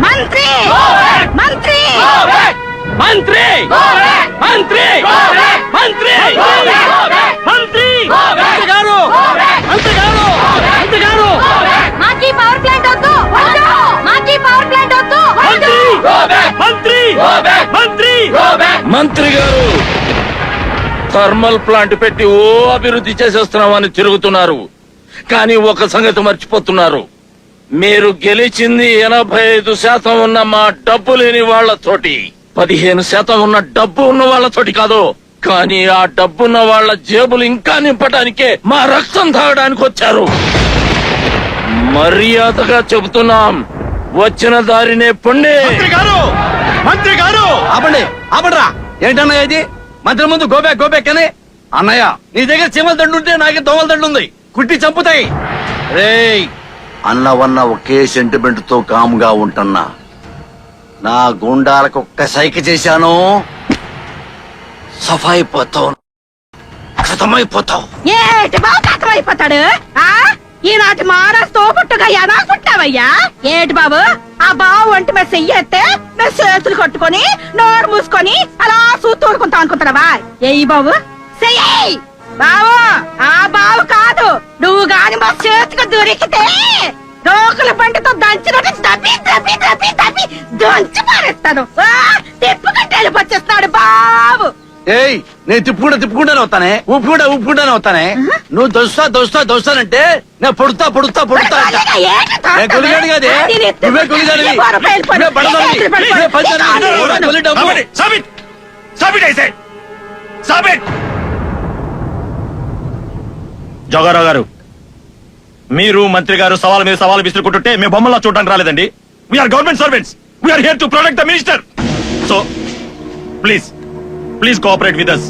మంత్రి మంత్రి మంత్రి మంత్రి మంత్రి మంత్రి గారు మంత్రి గారు మంత్రి గారు మాకి పవర్ ప్లాంట్ వద్దు మాకి పవర్ ప్లాంట్ వద్దు మంత్రి మంత్రి మంత్రి గారు థర్మల్ ప్లాంట్ పెట్టి ఓ అభివృద్ధి చేసేస్తున్నామని తిరుగుతున్నారు. కానీ ఒక సంగతి మర్చిపోతున్నారు. మీరు గెలిచింది 85% ఉన్న మా డబ్బు లేని వాళ్లతోటి, 15% ఉన్న డబ్బు ఉన్న వాళ్లతోటి కాదు. కానీ ఆ డబ్బున్న వాళ్ల జేబులు ఇంకా నింపడానికే మా రక్తం తాగడానికి వచ్చారు. మర్యాదగా చెబుతున్నాం, వచ్చిన దారినే పొండి. మంత్రి గారు ఆపండి, ఆపడరా. ఏంటన్నయ్య ఇది? మంత్రి ముందు గోబ్యాక్ గోబ్యాక్ అని. అన్నయ్య, నీ దగ్గర చీమల దండు ఉంటే నాకే దోమల దండు ఉంది, కుట్టి చంపుతాయి. రేయ్, అన్నవన్న ఒకే సెంటిమెంట్ తో కామ్గా ఉంటున్నా. నా గుండాలకు ఒక్క సైక చేశాను, సఫాయిపోతావు, ఖతమైపోతావు. ఏటి బాబు కథమైపోతాడు? ఈనాటి మహారాష్ట్ర పుట్టుగా ఎలా పుట్టావయ్యా? ఏటి బాబు, ఆ బావు ఒంటి మీద చెయ్యేస్తే మేము చేతులు కట్టుకొని నోరు మూసుకొని అలా చూస్తూడుకుంటాం అనుకుంటున్నావా? ఏయి బాబు, చెయ్యి బావు. ఆ బావు కాదు, నువ్వు గాని మా చేతికి దొరికితే రోకుల బండితో దంచినట్టు తప్పి తప్పి తప్పి తప్పి దంచి పారేస్తాను. తిప్పు కట్టేళ్ళు వచ్చేస్తాడు బాబు. ఏయ్, నేను తిప్పుకుంటానే వస్తానే, ఊపుకుంటానే వస్తానే. నువ్వు దోస్తానంటే నేను పొడుతా అంట. నేను కొలిగాడు కాదే, నువ్వే కొలిగాడివి. జోగారావు గారు, మీరు మంత్రి గారు సవాల్ మీద సవాల్ విసురుకుంటుంటే మేము బొమ్మలా చూడడానికి రాలేదండి. We are government servants, we are here to protect the minister. So please cooperate with us.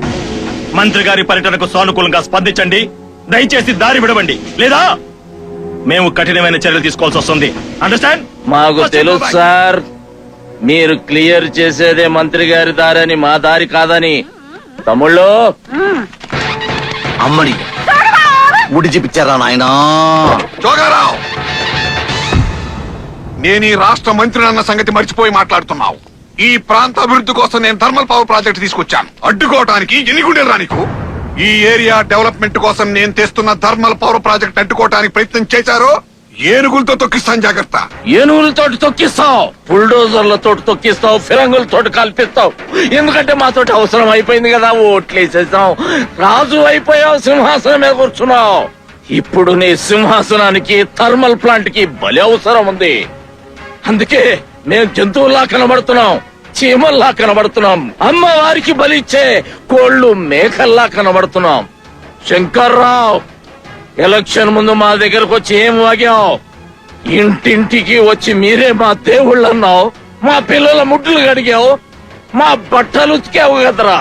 మంత్రి గారి పర్యటనకు సానుకూలంగా స్పందించండి. దయచేసి దారి విడవండి, లేదా మేము కఠినమైన చర్యలు తీసుకోవాల్సి వస్తుంది. అండర్స్టాండ్? మాకు తెలుసు సార్, మీరు క్లియర్ చేసేదే మంత్రి గారి దారని, మా దారి కాదని. తమ్ముళ్ళు, అమ్మడి ఉడి చూపించారా నాయనా? జోగారావు, నేను ఈ రాష్ట్ర మంత్రి అన్న సంగతి మర్చిపోయి మాట్లాడుతున్నావు. ఈ ప్రాంత అభివృద్ధి కోసం నేను థర్మల్ పవర్ ప్రాజెక్ట్ తీసుకొచ్చాను. అడ్డుకోవటానికి ఎన్ని గుండెలు రా నీకు? ఈ ఏరియా డెవలప్మెంట్ కోసం నేను తెస్తున్న థర్మల్ పవర్ ప్రాజెక్ట్ అడ్డుకోవటానికి ప్రయత్నం చేశారో ఏనుగులతో తొక్కిస్తాను, జాగ్రత్త. ఏనుగులతోటి తొక్కిస్తావు, బుల్డోజర్లతో తొక్కిస్తావు, ఫిరంగులతో కాల్పిస్తావు. ఎందుకంటే మాతోటి అవసరం అయిపోయింది కదా, ఓట్లేసేసాం. రాజు అయిపోయావు, సింహాసనం మీద కూర్చున్నావు. ఇప్పుడు నీ సింహాసనానికి థర్మల్ ప్లాంట్ కి బలి అవసరం ఉంది. అందుకే మేము జంతువుల్లా కనబడుతున్నాం, చీమల్లా కనబడుతున్నాం, అమ్మవారికి బలిచ్చే కోళ్లు మేకల్లా కనబడుతున్నాం. శంకర్రావు, ఎలక్షన్ ముందు మా దగ్గరకు వచ్చి ఏం వాగావు? ఇంటింటికి వచ్చి మీరే మా దేవుళ్ళు అన్నావు, మా పిల్లల ముడ్లు కడిగావు, మా బట్టలు ఉతికావు కదరా.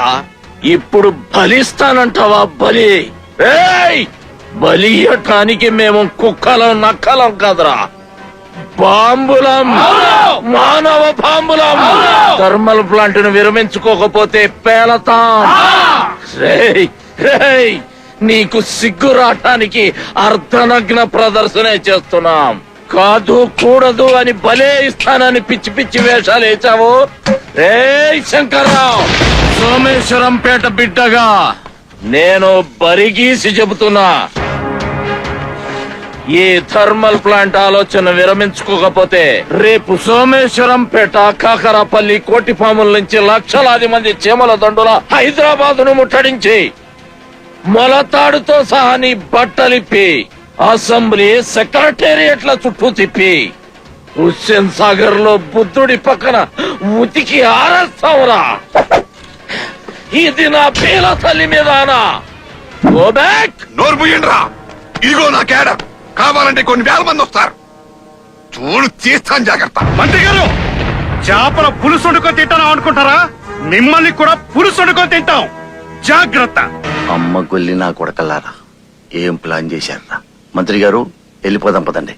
ఇప్పుడు బలిస్తానంటావా? బలి బలియటానికి మేము కుక్కలం నక్కలం కదరా, బాంబులం, మానవ బాంబులం. థర్మల్ ప్లాంట్ ను విరమించుకోకపోతే పేలతాం. నీకు సిగ్గు రావటానికి అర్ధనగ్న ప్రదర్శనే చేస్తున్నాం. కాదు కూడదు అని బలే ఇస్తానని పిచ్చి పిచ్చి వేషాలు వేసావు. శంకర్రావు, సోమేశ్వరంపేట బిడ్డగా నేను బరిగీసి చెబుతున్నా, ఈ థర్మల్ ప్లాంట్ ఆలోచన విరమించుకోకపోతే రేపు సోమేశ్వరంపేట, కాకరాపల్లి, కోటిపాముల నుంచి లక్షలాది మంది చీమల దండుల హైదరాబాద్ ను ముట్టడించి మొలతాడుతో సహా నీ బట్టలిప్పి అసెంబ్లీ, సెక్రటేరియట్ల చుట్టూ తిప్పి హుస్సేన్ సాగర్ లో బుద్ధుడి పక్కన ఉతికి ఆరేస్తావురా. ఇది నా పీల తల్లి మీదానా? Go back. నోరు ముయ్యండిరా, ఇదిగో నా క్యాడర్. కావాలంటే కొన్ని వేల మంది వస్తారు, చూడు చేస్తాను, జాగ్రత్త. మంత్రి గారు, చేపల పులుసు వండుకొని తింటాం అనుకుంటారా? మిమ్మల్ని కూడా పులుసు వండుకొని తింటాం, జాగ్రత్త. అమ్మ గొల్లి నా కొడకల్లారా, ఏం ప్లాన్ చేశారా? మంత్రి గారు, వెళ్ళిపోదాం పదండి.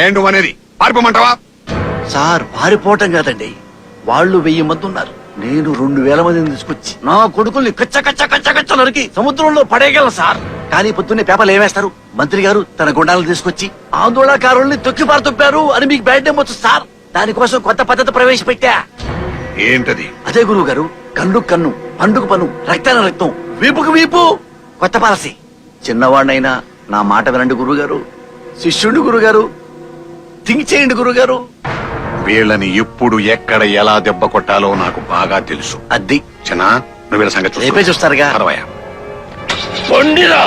ఏండు అనేది పారిపోమంటావా? సార్, పారిపోవటం కాదండి, వాళ్ళు 1000 మంది ఉన్నారు, నేను 2000 మందిని తీసుకొచ్చి నా కొడుకుల్ని కచ్చ కచ్చ కచ్చ కచ్చ నరికి సముద్రంలో పడేయగలను సార్. కానీ పొద్దున్నే పేపర్లు ఏమేస్తారు? మంత్రి గారు తన గుండాలను తీసుకొచ్చి ఆందోళనకారుల్ని తొక్కి పారుతొప్పారు అని మీకు బ్యాడ్ నేమ్ వచ్చు సార్. దానికోసం కొత్త పద్ధతి ప్రవేశపెట్టా. ఏంటది? అదే గురువు గారు, కన్ను కన్ను, పండుగ పన్ను, రక్తాన రక్తం, వీపుకు వీపు. కొత్త పాలసీ. చిన్నవాడినైనా నా మాట వినండి గురువు గారు, శిష్యుడి గురువు గారు, థింక్ చేయండి గురువు గారు. వీళ్ళని ఎప్పుడు ఎక్కడ ఎలా దెబ్బ కొట్టాలో నాకు బాగా తెలుసు. అద్ది చిన్న, నువ్వు వీళ్ళ సంగతి రేపే చూస్తారుగా. పదవయ్యా. పొండిరా